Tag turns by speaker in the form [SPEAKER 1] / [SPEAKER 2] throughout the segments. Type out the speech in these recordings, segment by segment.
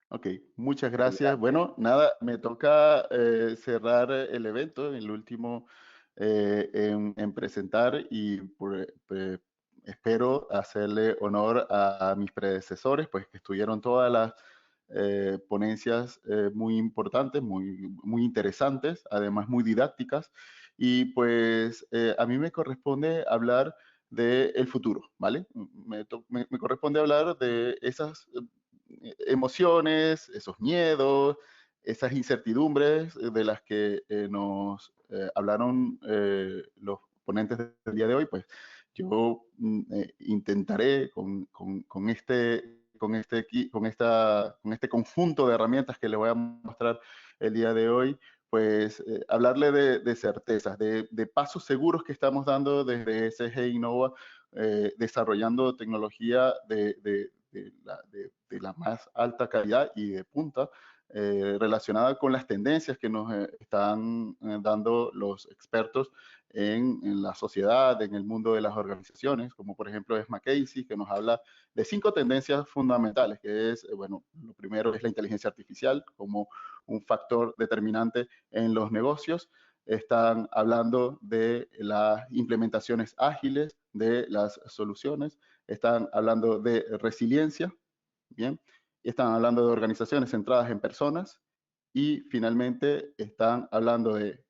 [SPEAKER 1] Ok, muchas gracias.
[SPEAKER 2] Gracias.
[SPEAKER 1] Bueno, nada, me toca cerrar el evento, el último en presentar y espero hacerle honor a mis predecesores, pues que estuvieron todas las ponencias muy importantes, muy interesantes, además muy didácticas. Y pues a mí me corresponde hablar del futuro, ¿vale? Me corresponde hablar de esas emociones, esos miedos, esas incertidumbres de las que nos hablaron los ponentes del día de hoy, pues yo intentaré con este conjunto de herramientas que le voy a mostrar el día de hoy, pues hablarle de certezas, de pasos seguros que estamos dando desde SG Innova, desarrollando tecnología de la más alta calidad y de punta, relacionada con las tendencias que nos están dando los expertos en la sociedad, en el mundo de las organizaciones, como por ejemplo es McKinsey, que nos habla de 5 tendencias fundamentales, que es, bueno, lo primero es la inteligencia artificial como un factor determinante en los negocios. Están hablando de las implementaciones ágiles de las soluciones, están hablando de resiliencia, ¿bien? Y están hablando de organizaciones centradas en personas y finalmente están hablando de,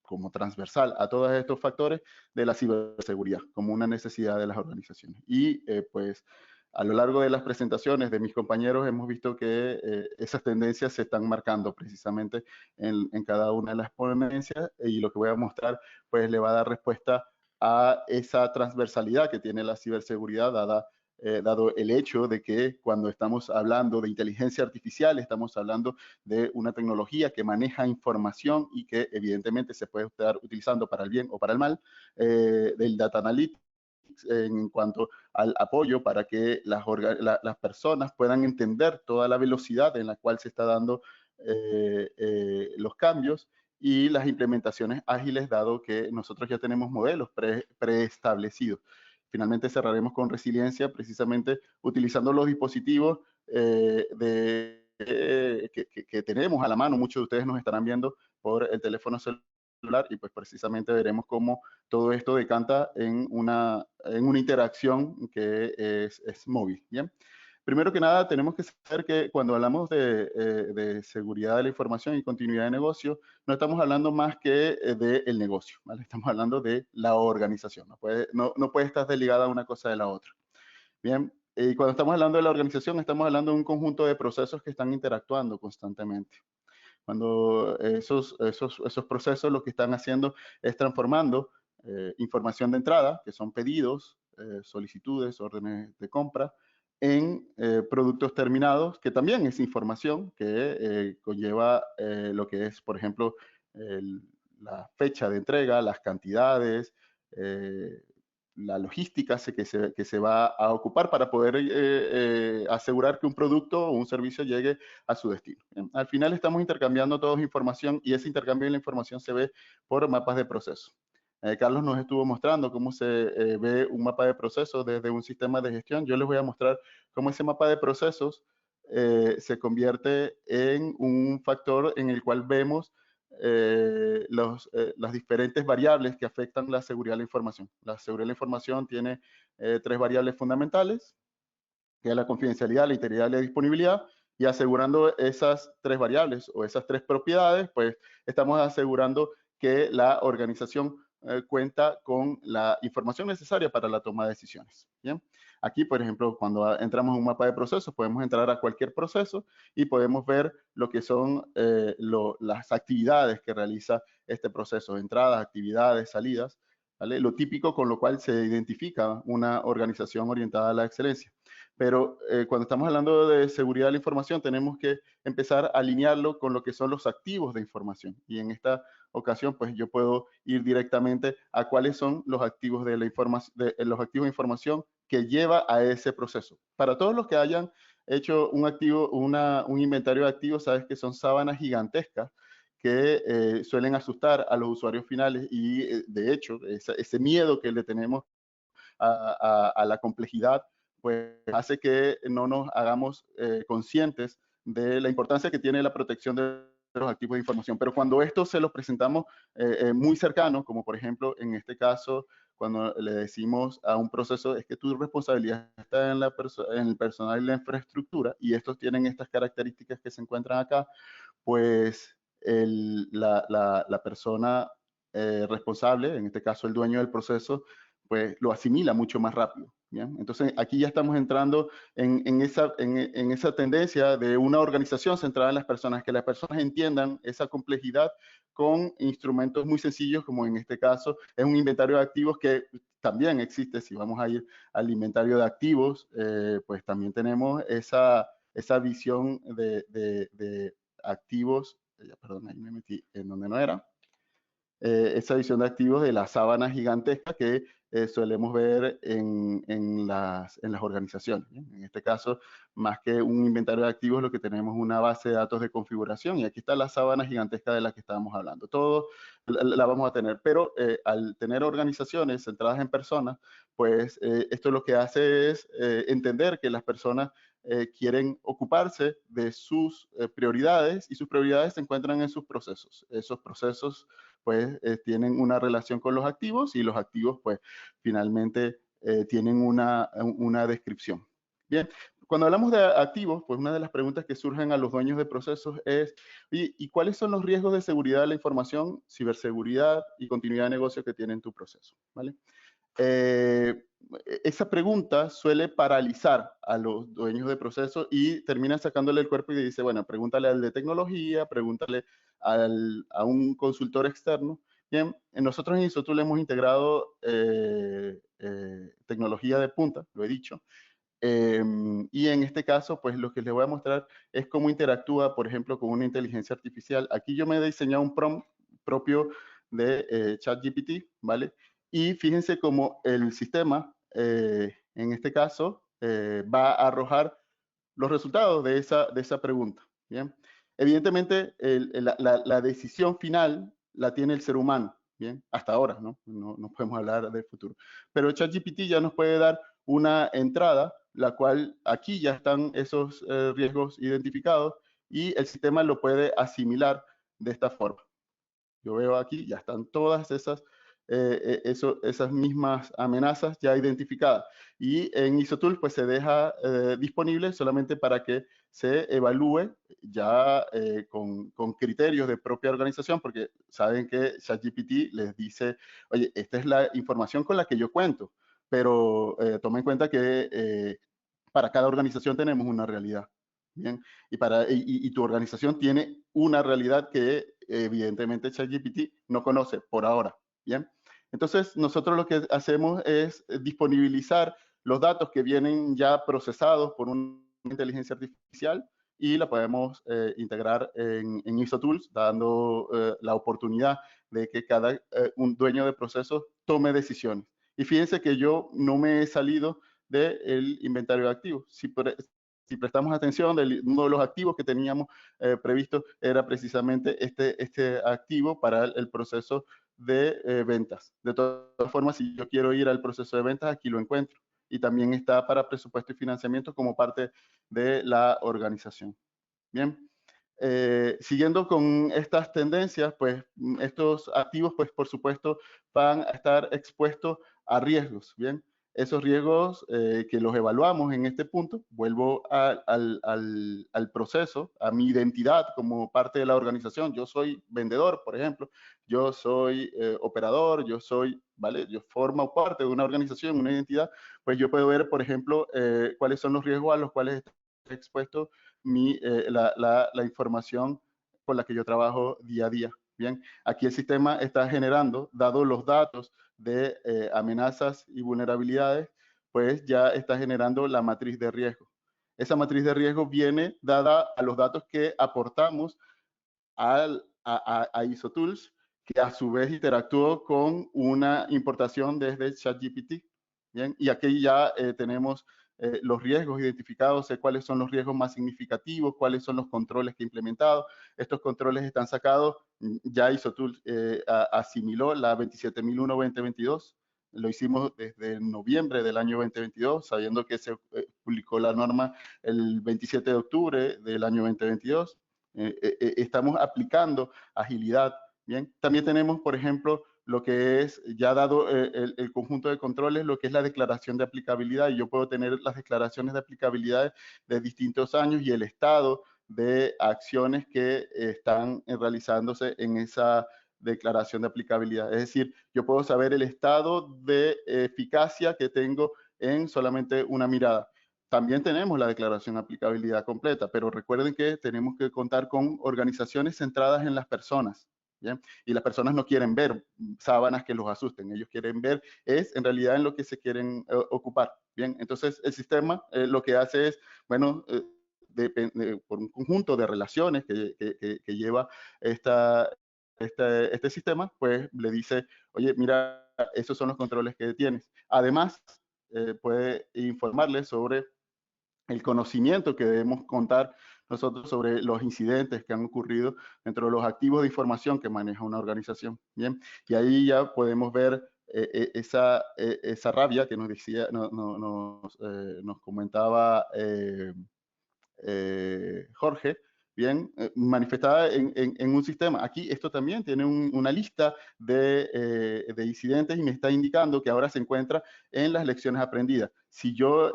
[SPEAKER 1] como transversal a todos estos factores, de la ciberseguridad como una necesidad de las organizaciones. Y pues a lo largo de las presentaciones de mis compañeros hemos visto que esas tendencias se están marcando precisamente en cada una de las ponencias y lo que voy a mostrar pues le va a dar respuesta a esa transversalidad que tiene la ciberseguridad dado el hecho de que cuando estamos hablando de inteligencia artificial, estamos hablando de una tecnología que maneja información y que evidentemente se puede estar utilizando para el bien o para el mal, del data analytics en cuanto al apoyo para que las personas puedan entender toda la velocidad en la cual se está dando los cambios y las implementaciones ágiles, dado que nosotros ya tenemos modelos preestablecidos. Finalmente cerraremos con resiliencia, precisamente utilizando los dispositivos que tenemos a la mano. Muchos de ustedes nos estarán viendo por el teléfono celular y pues precisamente veremos cómo todo esto decanta en una interacción que es móvil. ¿Bien? Primero que nada, tenemos que saber que cuando hablamos de seguridad de la información y continuidad de negocio, no estamos hablando más que del negocio, ¿vale? Estamos hablando de la organización. No puede estar desligada una cosa de la otra. Bien, y cuando estamos hablando de la organización, estamos hablando de un conjunto de procesos que están interactuando constantemente. Cuando esos procesos lo que están haciendo es transformando información de entrada, que son pedidos, solicitudes, órdenes de compra, en productos terminados, que también es información que conlleva lo que es, por ejemplo, el- la fecha de entrega, las cantidades, eh, la logística que se va a ocupar para poder asegurar que un producto o un servicio llegue a su destino. Al final estamos intercambiando todos información y ese intercambio de la información se ve por mapas de proceso. Carlos nos estuvo mostrando cómo se ve un mapa de procesos desde un sistema de gestión. Yo les voy a mostrar cómo ese mapa de procesos se convierte en un factor en el cual vemos las diferentes variables que afectan la seguridad de la información. La seguridad de la información tiene 3 variables fundamentales, que es la confidencialidad, la integridad y la disponibilidad, y asegurando esas 3 variables o esas 3 propiedades, pues estamos asegurando que la organización cuenta con la información necesaria para la toma de decisiones. ¿Bien? Aquí, por ejemplo, cuando entramos en un mapa de procesos, podemos entrar a cualquier proceso y podemos ver lo que son las actividades que realiza este proceso, entradas, actividades, salidas, ¿vale? Lo típico con lo cual se identifica una organización orientada a la excelencia. Pero cuando estamos hablando de seguridad de la información, tenemos que empezar a alinearlo con lo que son los activos de información. Y en esta ocasión, pues yo puedo ir directamente a cuáles son los activos de la información, los activos de información que lleva a ese proceso. Para todos los que hayan hecho un inventario de activos, sabes que son sábanas gigantescas que suelen asustar a los usuarios finales y de hecho ese miedo que le tenemos a la complejidad, pues hace que no nos hagamos conscientes de la importancia que tiene la protección de los activos de información. Pero cuando esto se los presentamos muy cercano, como por ejemplo en este caso, cuando le decimos a un proceso, es que tu responsabilidad está en el personal y la infraestructura, y estos tienen estas características que se encuentran acá, pues la persona responsable, en este caso el dueño del proceso, pues lo asimila mucho más rápido. ¿Bien? Entonces aquí ya estamos entrando en esa tendencia de una organización centrada en las personas, que las personas entiendan esa complejidad con instrumentos muy sencillos, como en este caso es un inventario de activos que también existe. Si vamos a ir al inventario de activos, pues también tenemos esa visión de activos, perdón, ahí me metí en donde no era, esa visión de activos de la sábana gigantesca que solemos ver en las organizaciones. ¿Bien? En este caso, más que un inventario de activos, lo que tenemos es una base de datos de configuración, y aquí está la sábana gigantesca de la que estábamos hablando. Todo la vamos a tener, pero al tener organizaciones centradas en personas, pues esto lo que hace es entender que las personas quieren ocuparse de sus prioridades, y sus prioridades se encuentran en sus procesos. Esos procesos pues tienen una relación con los activos, y los activos pues finalmente tienen una descripción. Bien, cuando hablamos de activos, pues una de las preguntas que surgen a los dueños de procesos es, ¿y cuáles son los riesgos de seguridad de la información, ciberseguridad y continuidad de negocio que tiene tu proceso? ¿Vale? Esa pregunta suele paralizar a los dueños de procesos y termina sacándole el cuerpo y dice, bueno, pregúntale al de tecnología, pregúntale a un consultor externo. Bien, nosotros en ISOTOOL hemos integrado tecnología de punta, lo he dicho, y en este caso, pues lo que les voy a mostrar es cómo interactúa, por ejemplo, con una inteligencia artificial. Aquí yo me he diseñado un prompt propio de ChatGPT, ¿vale? Y fíjense cómo el sistema, en este caso, va a arrojar los resultados de esa pregunta. ¿Bien? Evidentemente, la decisión final la tiene el ser humano. Bien, hasta ahora, ¿no? No podemos hablar del futuro. Pero ChatGPT ya nos puede dar una entrada, la cual aquí ya están esos riesgos identificados, y el sistema lo puede asimilar de esta forma. Yo veo aquí, ya están todas esas mismas amenazas ya identificadas. Y en ISOTOOL pues se deja disponible solamente para que se evalúe ya con criterios de propia organización, porque saben que ChatGPT les dice, oye, esta es la información con la que yo cuento, pero toma en cuenta que para cada organización tenemos una realidad. Bien, y tu organización tiene una realidad que evidentemente ChatGPT no conoce por ahora. Bien, entonces nosotros lo que hacemos es disponibilizar los datos que vienen ya procesados por una inteligencia artificial, y la podemos integrar en ISOTools, dando la oportunidad de que cada un dueño de procesos tome decisiones. Y fíjense que yo no me he salido del inventario de activos. Si prestamos atención, uno de los activos que teníamos previsto era precisamente este activo para el proceso de ventas. De todas formas, si yo quiero ir al proceso de ventas, aquí lo encuentro. Y también está para presupuesto y financiamiento como parte de la organización. Bien. Siguiendo con estas tendencias, pues estos activos, pues por supuesto, van a estar expuestos a riesgos. Bien, esos riesgos que los evaluamos en este punto, vuelvo al proceso, a mi identidad como parte de la organización. Yo soy vendedor, por ejemplo, yo soy operador, ¿vale? Yo formo parte de una organización, una identidad, pues yo puedo ver, por ejemplo, cuáles son los riesgos a los cuales estoy expuesto la información con la que yo trabajo día a día. Bien, aquí el sistema está generando, dado los datos de amenazas y vulnerabilidades, pues ya está generando la matriz de riesgo. Esa matriz de riesgo viene dada a los datos que aportamos a ISOTools, que a su vez interactuó con una importación desde ChatGPT. Bien, y aquí ya tenemos los riesgos identificados, sé cuáles son los riesgos más significativos, cuáles son los controles que he implementado. Estos controles están sacados, ya ISOTools asimiló la 27001-2022, lo hicimos desde noviembre del año 2022, sabiendo que se publicó la norma el 27 de octubre del año 2022. Estamos aplicando agilidad. Bien, también tenemos, por ejemplo, lo que es, ya dado el conjunto de controles, lo que es la declaración de aplicabilidad, y yo puedo tener las declaraciones de aplicabilidad de distintos años y el estado de acciones que están realizándose en esa declaración de aplicabilidad. Es decir, yo puedo saber el estado de eficacia que tengo en solamente una mirada. También tenemos la declaración de aplicabilidad completa, pero recuerden que tenemos que contar con organizaciones centradas en las personas. ¿Bien? Y las personas no quieren ver sábanas que los asusten, ellos quieren ver es en realidad en lo que se quieren ocupar. Bien, entonces el sistema lo que hace es, bueno, por un conjunto de relaciones que lleva este sistema, pues le dice, oye, mira, esos son los controles que tienes. Además, puede informarle sobre el conocimiento que debemos contar nosotros sobre los incidentes que han ocurrido dentro de los activos de información que maneja una organización. Bien, y ahí ya podemos ver esa rabia que nos decía, nos comentaba Jorge, bien, manifestada en un sistema. Aquí esto también tiene una lista de incidentes y me está indicando que ahora se encuentra en las lecciones aprendidas. Si yo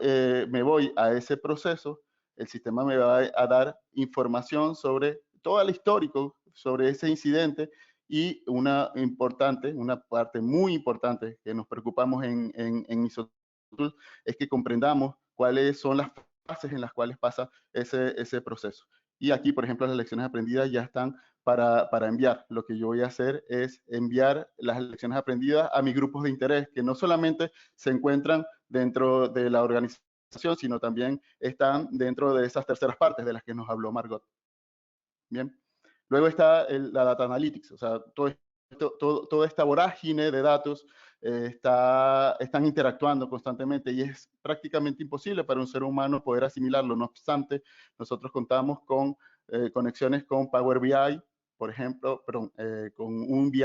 [SPEAKER 1] me voy a ese proceso, el sistema me va a dar información sobre todo el histórico, sobre ese incidente y una parte muy importante que nos preocupamos en ISO es que comprendamos cuáles son las fases en las cuales pasa ese proceso. Y aquí, por ejemplo, las lecciones aprendidas ya están para enviar. Lo que yo voy a hacer es enviar las lecciones aprendidas a mis grupos de interés, que no solamente se encuentran dentro de la organización, sino también están dentro de esas terceras partes de las que nos habló Margot. Bien. Luego está la Data Analytics, o sea, toda esta vorágine de datos están interactuando constantemente y es prácticamente imposible para un ser humano poder asimilarlo. No obstante, nosotros contamos con conexiones con Power BI, por ejemplo, con un BI,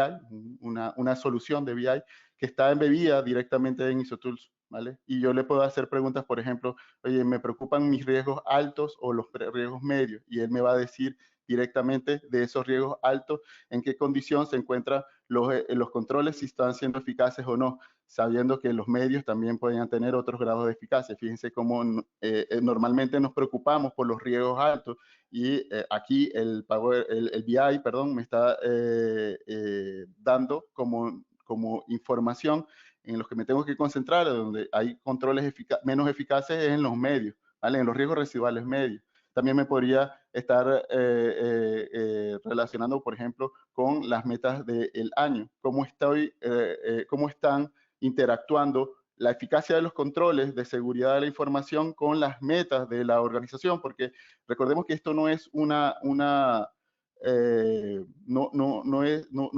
[SPEAKER 1] una solución de BI que está embebida directamente en ISOTools, ¿vale? Y yo le puedo hacer preguntas, por ejemplo, oye, me preocupan mis riesgos altos o los riesgos medios, y él me va a decir directamente de esos riesgos altos, en qué condición se encuentran los controles, si están siendo eficaces o no, sabiendo que los medios también pueden tener otros grados de eficacia. Fíjense cómo normalmente nos preocupamos por los riesgos altos y aquí el BI, perdón, me está dando como información en los que me tengo que concentrar, donde hay controles menos eficaces es en los medios, ¿vale? En los riesgos residuales medios. También me podría estar relacionando, por ejemplo, con las metas del año. Cómo están interactuando la eficacia de los controles de seguridad de la información con las metas de la organización, porque recordemos que esto no es no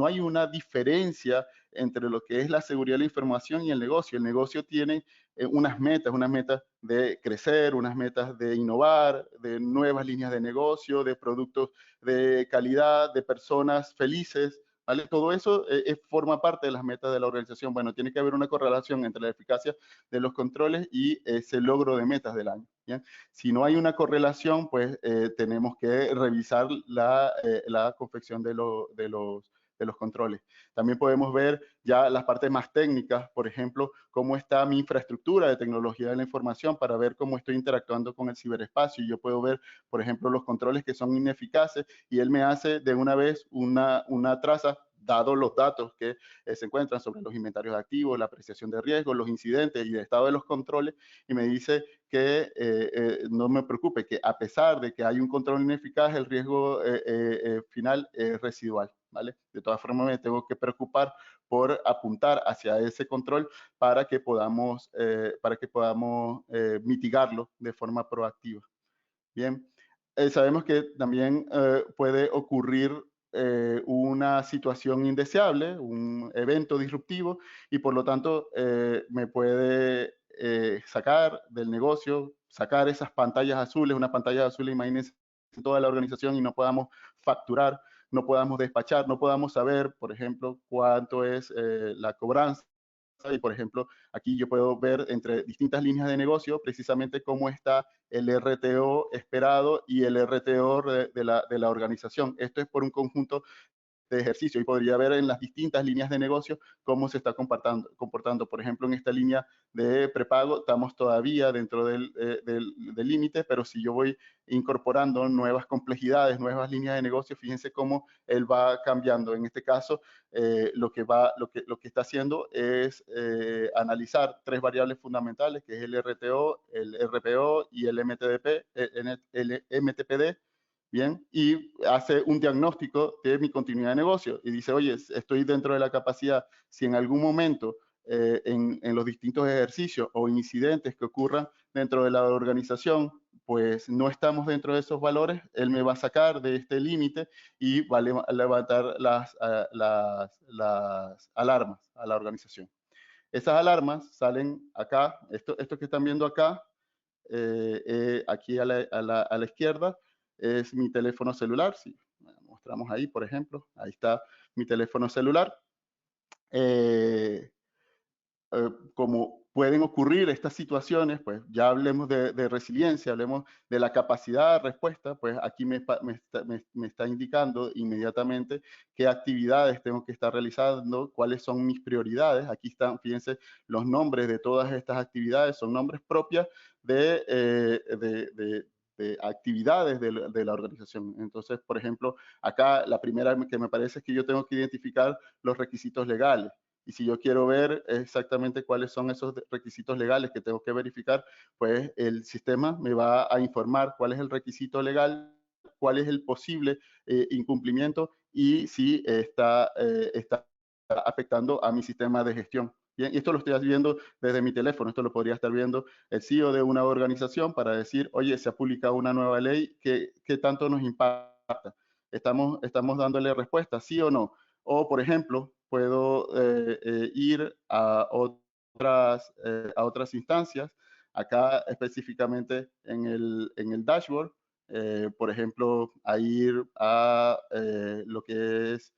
[SPEAKER 1] hay una diferencia entre lo que es la seguridad de la información y el negocio. El negocio tiene unas metas de crecer, unas metas de innovar, de nuevas líneas de negocio, de productos de calidad, de personas felices, ¿vale? Todo eso forma parte de las metas de la organización. Bueno, tiene que haber una correlación entre la eficacia de los controles y ese logro de metas del año. ¿Bien? Si no hay una correlación, pues tenemos que revisar la confección de los controles. También podemos ver ya las partes más técnicas, por ejemplo, cómo está mi infraestructura de tecnología de la información para ver cómo estoy interactuando con el ciberespacio. Y yo puedo ver, por ejemplo, los controles que son ineficaces y él me hace de una vez una traza, dado los datos que se encuentran sobre los inventarios de activos, la apreciación de riesgos, los incidentes y el estado de los controles, y me dice que no me preocupe, que a pesar de que hay un control ineficaz, el riesgo final es residual, ¿vale? De todas formas, me tengo que preocupar por apuntar hacia ese control para que podamos mitigarlo de forma proactiva. Bien, sabemos que también puede ocurrir una situación indeseable, un evento disruptivo, y por lo tanto me puede sacar del negocio, sacar esas pantallas azules, una pantalla azul, imagínense toda la organización y no podamos facturar, no podamos despachar, no podamos saber, por ejemplo, cuánto es la cobranza y, por ejemplo, aquí yo puedo ver entre distintas líneas de negocio precisamente cómo está el RTO esperado y el RTO de la organización. Esto es por un conjunto de ejercicio y podría ver en las distintas líneas de negocio cómo se está comportando. Por ejemplo, en esta línea de prepago estamos todavía dentro del límite, pero si yo voy incorporando nuevas complejidades, nuevas líneas de negocio, fíjense cómo él va cambiando. En este caso, lo que está haciendo es analizar tres variables fundamentales, que es el RTO, el RPO y el el MTPD. Bien, y hace un diagnóstico de mi continuidad de negocio y dice, oye, estoy dentro de la capacidad. Si en algún momento en los distintos ejercicios o incidentes que ocurran dentro de la organización, pues no estamos dentro de esos valores, él me va a sacar de este límite y va a levantar las alarmas a la organización. Esas alarmas salen acá, esto que están viendo acá, aquí a la izquierda, es mi teléfono celular. Si mostramos ahí, por ejemplo, ahí está mi teléfono celular. Como pueden ocurrir estas situaciones, pues ya hablemos de resiliencia, hablemos de la capacidad de respuesta, pues aquí me está indicando inmediatamente qué actividades tengo que estar realizando, cuáles son mis prioridades. Aquí están, fíjense, los nombres de todas estas actividades, son nombres propias de actividades de la organización. Entonces, por ejemplo, acá la primera que me parece es que yo tengo que identificar los requisitos legales. Y si yo quiero ver exactamente cuáles son esos requisitos legales que tengo que verificar, pues el sistema me va a informar cuál es el requisito legal, cuál es el posible incumplimiento y si está afectando a mi sistema de gestión. Bien, y esto lo estoy viendo desde mi teléfono, esto lo podría estar viendo el CEO de una organización para decir, oye, se ha publicado una nueva ley, ¿qué tanto nos impacta? ¿Estamos dándole respuesta, sí o no? O, por ejemplo, puedo ir a otras instancias, acá específicamente en el dashboard, por ejemplo, a ir a lo que es,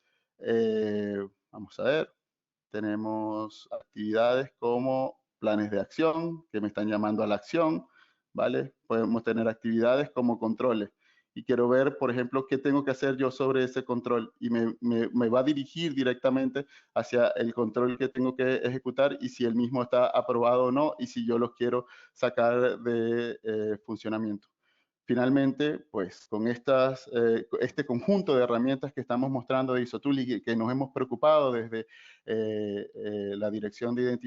[SPEAKER 1] vamos a ver, tenemos actividades como planes de acción que me están llamando a la acción, ¿vale? Podemos tener actividades como controles. Y quiero ver, por ejemplo, qué tengo que hacer yo sobre ese control. Y me va a dirigir directamente hacia el control que tengo que ejecutar y si el mismo está aprobado o no y si yo lo quiero sacar de funcionamiento. Finalmente, pues con este conjunto de herramientas que estamos mostrando de ISOTOOL y que nos hemos preocupado desde la Dirección de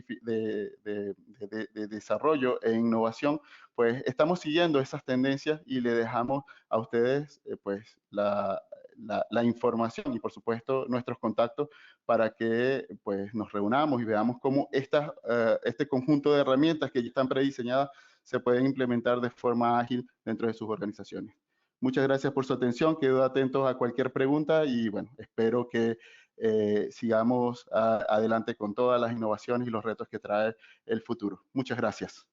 [SPEAKER 1] Desarrollo e Innovación, pues estamos siguiendo esas tendencias y le dejamos a ustedes pues la información y por supuesto nuestros contactos para que pues nos reunamos y veamos cómo este conjunto de herramientas que ya están prediseñadas se pueden implementar de forma ágil dentro de sus organizaciones. Muchas gracias por su atención, quedo atentos a cualquier pregunta y bueno, espero que sigamos adelante con todas las innovaciones y los retos que trae el futuro. Muchas gracias.